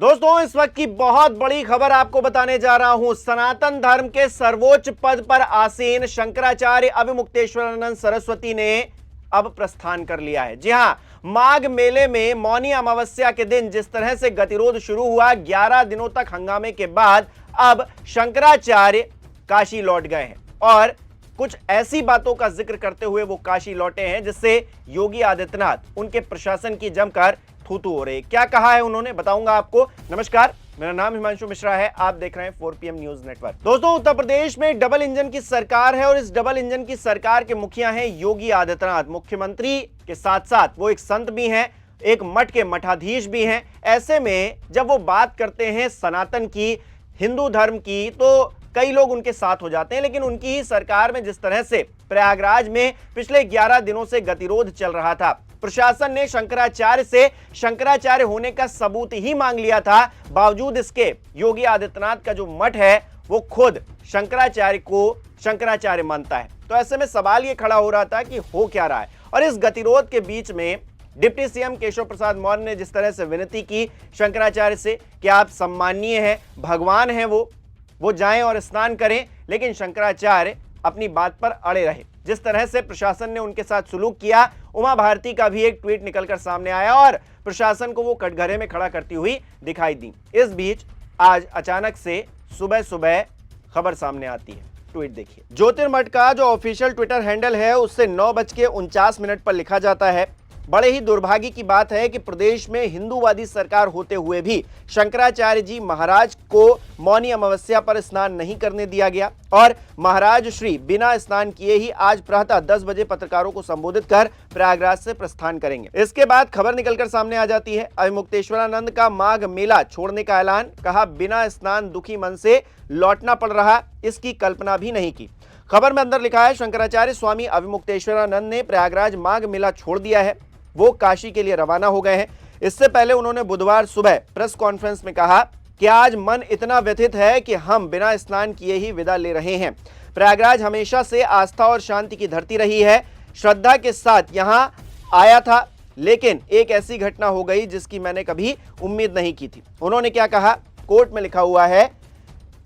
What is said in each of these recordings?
दोस्तों, इस वक्त की बहुत बड़ी खबर आपको बताने जा रहा हूं। सनातन धर्म के सर्वोच्च पद पर आसीन शंकराचार्य अविमुक्तेश्वरानंद सरस्वती ने अब प्रस्थान कर लिया है। जी हां, माघ मेले में मौनी अमावस्या के दिन जिस तरह से गतिरोध शुरू हुआ, 11 दिनों तक हंगामे के बाद अब शंकराचार्य काशी लौट गए हैं और कुछ ऐसी बातों का जिक्र करते हुए वो काशी लौटे हैं जिससे योगी आदित्यनाथ उनके प्रशासन की जमकर थू-थू हो रही है। क्या कहा है उन्होंने, बताऊंगा आपको। नमस्कार, मेरा नाम हिमांशु मिश्रा है, आप देख रहे हैं 4PM न्यूज नेटवर्क। दोस्तों, उत्तर प्रदेश में डबल इंजन की सरकार है और इस डबल इंजन की सरकार के मुखिया हैं योगी आदित्यनाथ। मुख्यमंत्री के साथ साथ वो एक संत भी हैं, एक मठ के मठाधीश भी हैं। ऐसे में जब वो बात करते हैं सनातन की, हिंदू धर्म की, तो कई लोग उनके साथ हो जाते हैं। लेकिन उनकी ही सरकार में जिस तरह से प्रयागराज में पिछले 11 दिनों से गतिरोध चल रहा था, प्रशासन ने शंकराचार्य से शंकराचार्य होने का सबूत ही मांग लिया था, बावजूद इसके योगी आदित्यनाथ का जो मठ है वो खुद शंकराचार्य को शंकराचार्य मानता है। तो ऐसे में सवाल ये खड़ा हो रहा था कि हो क्या रहा है। और इस गतिरोध के बीच में डिप्टी सीएम केशव प्रसाद मौर्य ने जिस तरह से विनती की शंकराचार्य से कि आप सम्माननीय हैं, भगवान हैं, वो जाएं और स्नान करें, लेकिन शंकराचार्य अपनी बात पर अड़े रहे। जिस तरह से प्रशासन ने उनके साथ सुलूक किया, उमा भारती का भी एक ट्वीट निकलकर सामने आया और प्रशासन को वो कटघरे में खड़ा करती हुई दिखाई दी। इस बीच आज अचानक से सुबह सुबह खबर सामने आती है, ट्वीट देखिए। ज्योतिर्मठ का जो ऑफिशियल ट्विटर हैंडल है उससे 9:49 पर लिखा जाता है, बड़े ही दुर्भाग्य की बात है कि प्रदेश में हिंदूवादी सरकार होते हुए भी शंकराचार्य जी महाराज को मौनी अमावस्या पर स्नान नहीं करने दिया गया और महाराज श्री बिना स्नान किए ही आज प्रातः 10 बजे पत्रकारों को संबोधित कर प्रयागराज से प्रस्थान करेंगे। इसके बाद खबर निकलकर सामने आ जाती है, अविमुक्तेश्वरानंद का माघ मेला छोड़ने का ऐलान। कहा, बिना स्नान दुखी मन से लौटना पड़ रहा, इसकी कल्पना भी नहीं की। खबर में अंदर लिखा है, शंकराचार्य स्वामी अविमुक्तेश्वरानंद ने प्रयागराज माघ मेला छोड़ दिया है, वो काशी के लिए रवाना हो गए हैं। इससे पहले उन्होंने बुधवार सुबह प्रेस कॉन्फ्रेंस में कहा कि आज मन इतना व्यथित है कि हम बिना स्नान किए ही विदा ले रहे हैं। प्रयागराज हमेशा से आस्था और शांति की धरती रही है, श्रद्धा के साथ यहां आया था, लेकिन एक ऐसी घटना हो गई जिसकी मैंने कभी उम्मीद नहीं की थी। उन्होंने क्या कहा, कोर्ट में लिखा हुआ है,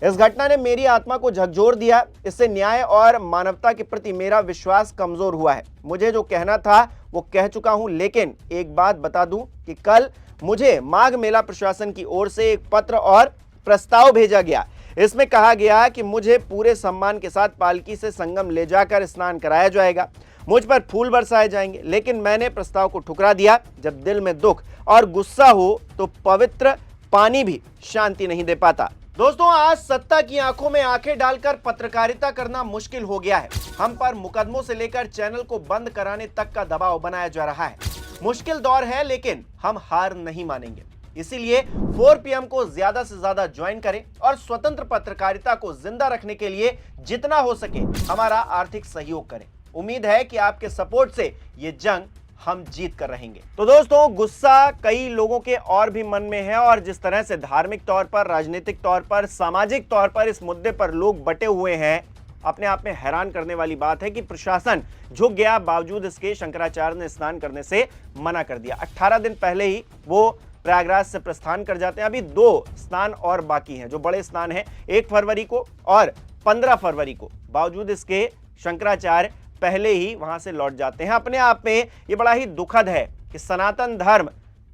इस घटना ने मेरी आत्मा को झकझोर दिया, इससे न्याय और मानवता के प्रति मेरा विश्वास कमजोर हुआ है। मुझे जो कहना था वो कह चुका हूं, लेकिन एक बात बता दूं कि कल मुझे माघ मेला प्रशासन की ओर से एक पत्र और प्रस्ताव भेजा गया। इसमें कहा गया कि मुझे पूरे सम्मान के साथ पालकी से संगम ले जाकर स्नान कराया जाएगा, मुझ पर फूल बरसाए जाएंगे, लेकिन मैंने प्रस्ताव को ठुकरा दिया। जब दिल में दुख और गुस्सा हो तो पवित्र पानी भी शांति नहीं दे पाता। दोस्तों, आज सत्ता की आंखों में आंखें डालकर पत्रकारिता करना मुश्किल हो गया है। हम पर मुकदमों से लेकर चैनल को बंद कराने तक का दबाव बनाया जा रहा है। मुश्किल दौर है, लेकिन हम हार नहीं मानेंगे। इसीलिए 4PM को ज्यादा से ज्यादा ज्वाइन करें और स्वतंत्र पत्रकारिता को जिंदा रखने के लिए जितना हो सके हमारा आर्थिक सहयोग करें। उम्मीद है कि आपके सपोर्ट से ये जंग हम जीत कर रहेंगे। तो दोस्तों, गुस्सा कई लोगों के और भी मन में है और जिस तरह से धार्मिक तौर पर, राजनीतिक तौर पर, सामाजिक तौर पर इस मुद्दे पर लोग बटे हुए हैं, अपने आप में हैरान करने वाली बात है कि प्रशासन झुक गया, बावजूद इसके शंकराचार्य ने स्नान करने से मना कर दिया। 18 दिन पहले ही वो प्रयागराज से प्रस्थान कर जाते हैं। अभी 2 स्नान और बाकी हैं, जो बड़े स्नान हैं, 1 फरवरी को और 15 फरवरी को। बावजूद इसके शंकराचार्य पहले ही वहां से लौट जाते हैं। अपने आप में ये बड़ा ही दुखद है कि सनातन धर्म,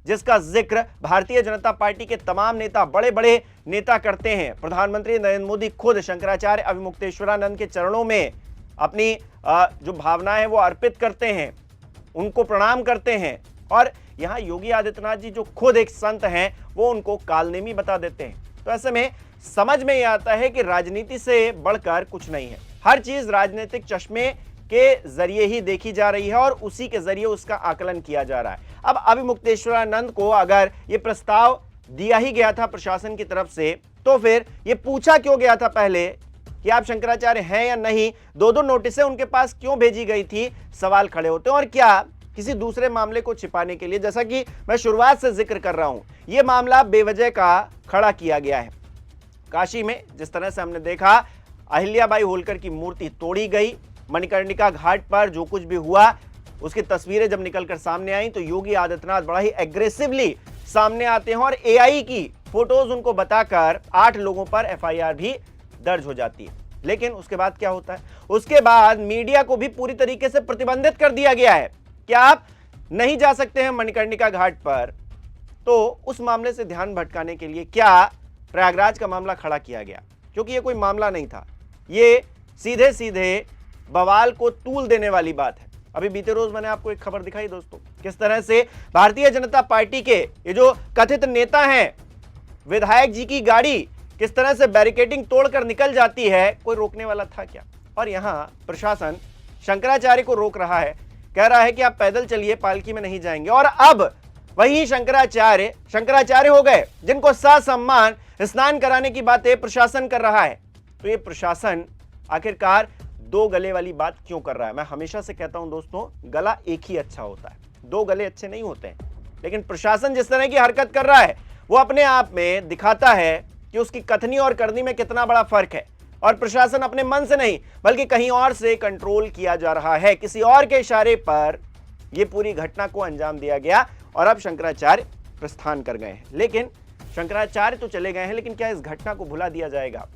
जिसका जिक्र भारतीय जनता पार्टी के तमाम नेता, बड़े बड़े नेता करते हैं, प्रधानमंत्री नरेंद्र मोदी खुद शंकराचार्य अविमुक्तेश्वरानंद के चरणों में अपनी जो भावनाएं हैं वो अर्पित करते हैं, उनको प्रणाम करते हैं, और यहाँ योगी आदित्यनाथ जी जो खुद एक संत हैं वो उनको कालनेमी बता देते हैं। तो ऐसे में समझ में यह आता है कि राजनीति से बढ़कर कुछ नहीं है। हर चीज राजनीतिक चश्मे के जरिए ही देखी जा रही है और उसी के जरिए उसका आकलन किया जा रहा है। अब अविमुक्तेश्वरानंद को अगर ये प्रस्ताव दिया ही गया था प्रशासन की तरफ से, तो फिर ये पूछा क्यों गया था पहले कि आप शंकराचार्य हैं या नहीं? 2 नोटिसें उनके पास क्यों भेजी गई थी? सवाल खड़े होते हैं। और क्या किसी दूसरे मामले को छिपाने के लिए, जैसा कि मैं शुरुआत से जिक्र कर रहा हूं, यह मामला बेवजह का खड़ा किया गया है। काशी में जिस तरह से हमने देखा, अहिल्याबाई होलकर की मूर्ति तोड़ी गई, मणिकर्णिका घाट पर जो कुछ भी हुआ उसकी तस्वीरें जब निकलकर सामने आई तो योगी आदित्यनाथ बड़ा ही एग्रेसिवली सामने आते हैं और एआई की फोटोज उनको बताकर 8 लोगों पर एफआईआर भी दर्ज हो जाती है। लेकिन उसके बाद क्या होता है? उसके बाद मीडिया को भी पूरी तरीके से प्रतिबंधित कर दिया गया है कि आप नहीं जा सकते हैं मणिकर्णिका घाट पर। तो उस मामले से ध्यान भटकाने के लिए क्या प्रयागराज का मामला खड़ा किया गया, क्योंकि ये कोई मामला नहीं था, ये सीधे सीधे बवाल को तूल देने वाली बात है। अभी बीते रोज मैंने आपको एक खबर दिखाई दोस्तों, किस तरह से भारतीय जनता पार्टी के ये जो कथित नेता हैं, विधायक जी की गाड़ी किस तरह से बैरिकेडिंग तोड़कर निकल जाती है, कोई रोकने वाला था क्या? और यहां प्रशासन शंकराचार्य को रोक रहा है, कह रहा है कि आप पैदल चलिए, पालकी में नहीं जाएंगे। और अब वही शंकराचार्य हो गए जिनको ससम्मान स्नान कराने की बातें प्रशासन कर रहा है। तो ये प्रशासन आखिरकार दो गले वाली बात क्यों कर रहा है? मैं हमेशा से कहता हूं दोस्तों, गला एक ही अच्छा होता है, दो गले अच्छे नहीं होते हैं। लेकिन प्रशासन जिस तरह की हरकत कर रहा है वो अपने आप में दिखाता है कि उसकी कथनी और करनी में कितना बड़ा फर्क है। और प्रशासन अपने मन से नहीं बल्कि कहीं और से कंट्रोल किया जा रहा है, किसी और के इशारे पर यह पूरी घटना को अंजाम दिया गया। और अब शंकराचार्य प्रस्थान कर गए हैं। लेकिन शंकराचार्य तो चले गए हैं, लेकिन क्या इस घटना को भुला दिया जाएगा?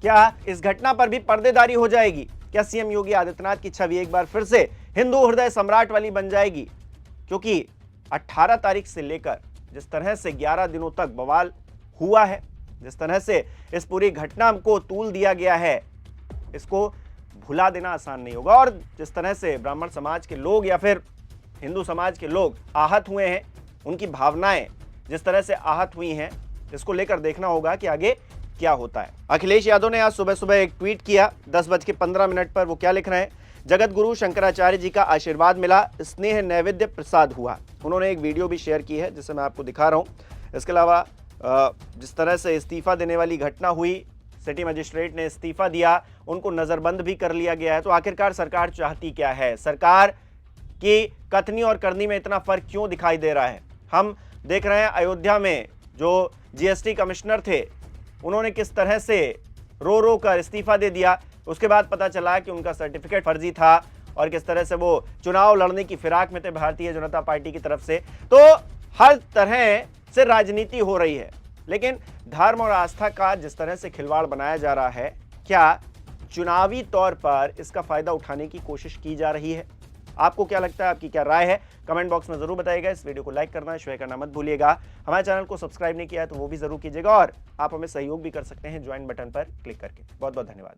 क्या इस घटना पर भी पर्देदारी हो जाएगी? क्या सीएम योगी आदित्यनाथ की छवि एक बार फिर से हिंदू हृदय सम्राट वाली बन जाएगी? क्योंकि 18 तारीख से लेकर जिस तरह से 11 दिनों तक बवाल हुआ है, जिस तरह से इस पूरी घटना को तूल दिया गया है, इसको भुला देना आसान नहीं होगा। और जिस तरह से ब्राह्मण समाज के लोग या फिर हिंदू समाज के लोग आहत हुए हैं, उनकी भावनाएं जिस तरह से आहत हुई हैं, इसको लेकर देखना होगा कि आगे क्या होता है। अखिलेश यादव ने आज सुबह सुबह एक ट्वीट किया 10:15 पर। वो क्या लिख रहे हैं? जगत गुरु शंकराचार्य जी का आशीर्वाद मिला, स्नेह नैवेद्य प्रसाद हुआ। उन्होंने एक वीडियो भी शेयर की है जिसे मैं आपको दिखा रहा हूं। इसके अलावा जिस तरह से इस्तीफा देने वाली घटना हुई, सिटी मजिस्ट्रेट ने इस्तीफा दिया, उनको नजरबंद भी कर लिया गया है। तो आखिरकार सरकार चाहती क्या है? सरकार की कथनी और करनी में इतना फर्क क्यों दिखाई दे रहा है? हम देख रहे हैं अयोध्या में जो जीएसटी कमिश्नर थे, उन्होंने किस तरह से रो कर इस्तीफा दे दिया। उसके बाद पता चला कि उनका सर्टिफिकेट फर्जी था और किस तरह से वो चुनाव लड़ने की फिराक में थे भारतीय जनता पार्टी की तरफ से। तो हर तरह से राजनीति हो रही है, लेकिन धर्म और आस्था का जिस तरह से खिलवाड़ बनाया जा रहा है, क्या चुनावी तौर पर इसका फायदा उठाने की कोशिश की जा रही है? आपको क्या लगता है? आपकी क्या राय है? कमेंट बॉक्स में जरूर बताइएगा। इस वीडियो को लाइक करना, शेयर करना मत भूलिएगा। हमारे चैनल को सब्सक्राइब नहीं किया है तो वो भी जरूर कीजिएगा और आप हमें सहयोग भी कर सकते हैं ज्वाइन बटन पर क्लिक करके। बहुत बहुत धन्यवाद।